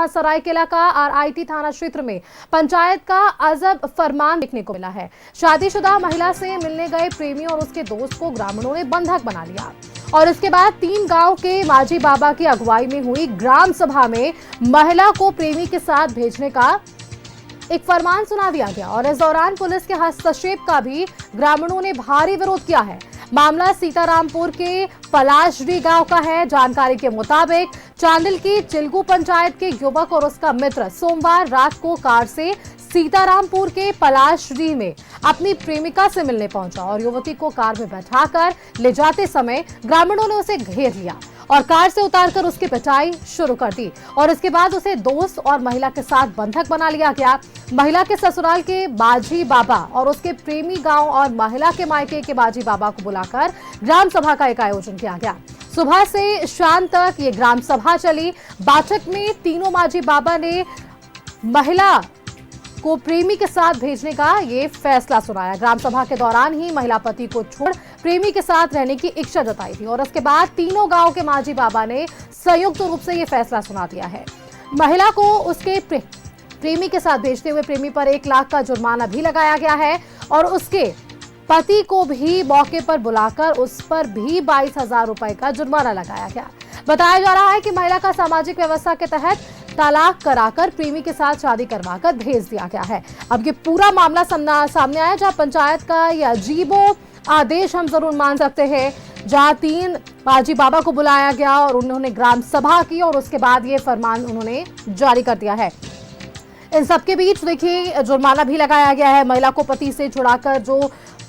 जहां सरायकेला का आरआईटी थाना क्षेत्र में पंचायत का अजब फरमान देखने को मिला है। शादीशुदा महिला से मिलने गए प्रेमी और उसके दोस्त को ग्रामीणों ने बंधक बना लिया और इसके बाद 3 गांव के माझी बाबा की अगुवाई में हुई ग्राम सभा में महिला को प्रेमी के साथ भेजने का एक फरमान सुना दिया गया और इस दौरान पुलिस के हस्तक्षेप का भी ग्रामीणों ने भारी विरोध किया है। मामला सीतारामपुर के पलाशडी गांव का है। जानकारी के मुताबिक चांदिल की चिलगू पंचायत के युवक और उसका मित्र सोमवार रात को कार से सीतारामपुर के पलाशडी में अपनी प्रेमिका से मिलने पहुंचा और युवती को कार में बैठाकर ले जाते समय ग्रामीणों ने उसे घेर लिया और कार से उतारकर उसकी पिटाई शुरू कर दी और इसके बाद उसे दोस्त और महिला के साथ बंधक बना लिया गया। महिला के ससुराल के बाजी बाबा और उसके प्रेमी गांव और महिला के मायके के बाजी बाबा को बुलाकर ग्राम सभा का एक आयोजन किया गया। सुबह से शाम तक ये ग्राम सभा चली। बैठक में तीनों माझी बाबा ने महिला को प्रेमी के साथ भेजने का ये फैसला सुनाया। ग्राम सभा के दौरान ही महिला पति को छोड़ प्रेमी के साथ रहने की इच्छा जताई थी और इसके बाद तीनों गांव के माझी बाबा ने संयुक्त रूप से ये फैसला सुना दिया है। महिला को उसके प्रेमी के साथ भेजते हुए प्रेमी पर 1 लाख का जुर्माना भी लगाया गया है और उसके पति को भी मौके पर बुलाकर उस पर भी 22,000 रुपए का जुर्माना लगाया गया। बताया जा रहा है कि महिला का सामाजिक व्यवस्था के तहत तलाक कराकर प्रेमी के साथ शादी करवाकर भेज दिया गया है। अब ये पूरा मामला सामने आया जहां पंचायत का यह अजीबो आदेश हम जरूर मान सकते हैं, जहां 3 बाजी बाबा को बुलाया गया और उन्होंने ग्राम सभा की और उसके बाद ये फरमान उन्होंने जारी कर दिया है। इन सबके बीच देखिए जुर्माना भी लगाया गया है। महिला को पति से छुड़ाकर जो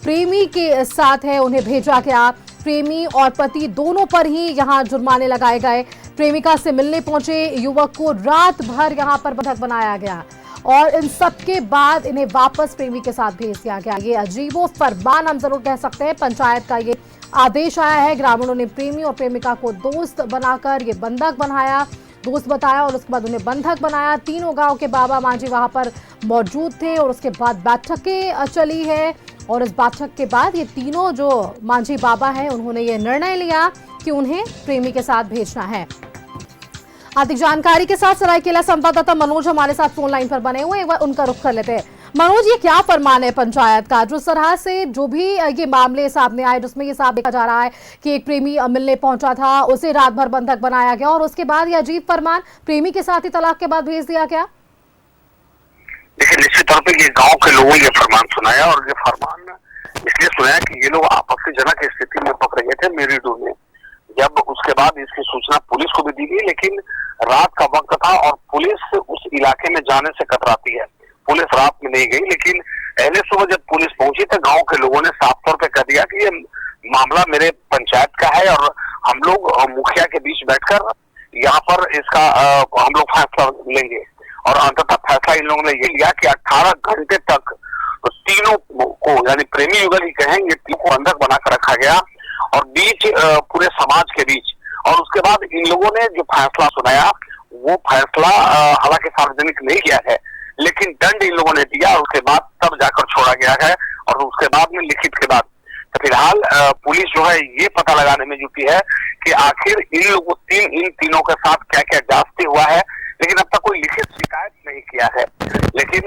प्रेमी के साथ है उन्हें भेजा गया। प्रेमी और पति दोनों पर ही यहां जुर्माने लगाए गए। प्रेमिका से मिलने पहुंचे युवक को रात भर यहां पर बंधक बनाया गया और इन सब के बाद इन्हें वापस प्रेमी के साथ भेज दिया गया। ये अजीबो फरमान हम जरूर कह सकते हैं। पंचायत का ये आदेश आया है। ग्रामीणों ने प्रेमी और प्रेमिका को दोस्त बनाकर ये बंधक बनाया, दोस्त बताया और उसके बाद उन्हें बंधक बनाया। तीनों गांव के बाबा मांझी वहां पर मौजूद थे और उसके बाद बैठकें चली है और इस बैठक के बाद ये तीनों जो मांझी बाबा हैं उन्होंने ये निर्णय लिया कि उन्हें प्रेमी के साथ भेजना है। अधिक जानकारी के साथ सरायकेला संवाददाता मनोज हमारे साथ फोन लाइन पर बने हुए हैं, उनका रुख कर लेते हैं। मनोज, ये क्या फरमान है पंचायत का? जिस तरह से जो भी ये मामले सामने आए जिसमें ये साफ देखा जा रहा है कि एक प्रेमी मिलने पहुंचा था, उसे रात भर बंधक बनाया गया और उसके बाद ये अजीब फरमान प्रेमी के साथ ही तलाक के बाद भेज दिया गया। देखिए, निश्चित तौर पर ये गाँव के लोगों ने ये फरमान सुनाया और ये फरमान इसलिए सुनाया कि ये लोग आपत्तिजनक स्थिति में पकड़े गए थे मेरीडू में। जब उसके बाद इसकी सूचना पुलिस को भी दी गई, लेकिन रात का वक्त था और पुलिस उस इलाके में जाने से कतराती है। पुलिस रात में नहीं गई, लेकिन पहले सुबह जब पुलिस पहुंची तो गांव के लोगों ने साफ तौर पे कह दिया कि ये मामला मेरे पंचायत का है और हम लोग मुखिया के बीच बैठकर यहाँ पर इसका हम लोग फैसला लेंगे। और अंततः फैसला इन लोगों ने ये लिया कि 18 घंटे तक तीनों को, यानी प्रेमी युगल ही कहेंगे, तीनों को बंधक बनाकर रखा गया और बीच पूरे समाज के बीच। और उसके बाद इन लोगों ने जो फैसला सुनाया वो फैसला हालांकि सार्वजनिक नहीं किया है, लेकिन दंड इन लोगों ने दिया और उसके बाद तब जाकर छोड़ा गया है। और उसके बाद में लिखित के बाद तो फिलहाल पुलिस जो है ये पता लगाने में जुटी है कि आखिर इन लोगों इन तीनों के साथ क्या क्या जांचते हुआ है, लेकिन अब तक कोई लिखित शिकायत नहीं किया है। लेकिन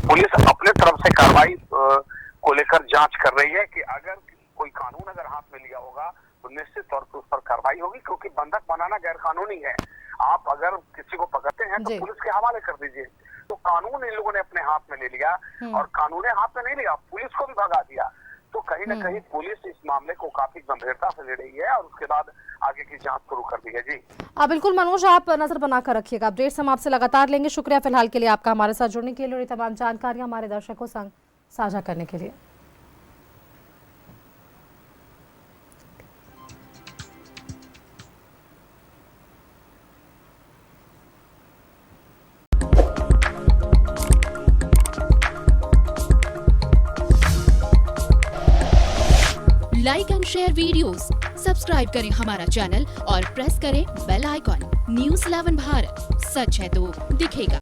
पुलिस अपने तरफ से कार्रवाई को लेकर जांच कर रही है कि अगर कोई कानून अगर हाथ में लिया होगा तो निश्चित तौर पर उस पर कार्रवाई होगी, क्योंकि बंधक बनाना गैर कानूनी है। आप अगर किसी को पकड़ते हैं तो पुलिस के हवाले कर दीजिए। तो कानून इन लोगों ने अपने हाथ में ले लिया और कानून हाथ में नहीं लिया, पुलिस को भी भगा दिया। तो कहीं ना कहीं पुलिस इस मामले को काफी गंभीरता से ले रही है और उसके बाद आगे की जांच शुरू कर दी है। जी बिल्कुल मनोज, आप नजर बनाकर रखिएगा। अपडेट्स हम आपसे लगातार लेंगे। शुक्रिया फिलहाल के लिए आपका हमारे साथ जुड़ने के लिए और तमाम जानकारियां हमारे दर्शकों संग साझा करने के लिए। Like and share videos, subscribe करें हमारा चैनल और प्रेस करें बेल आइकॉन। न्यूज़ 11 भारत, सच है तो दिखेगा।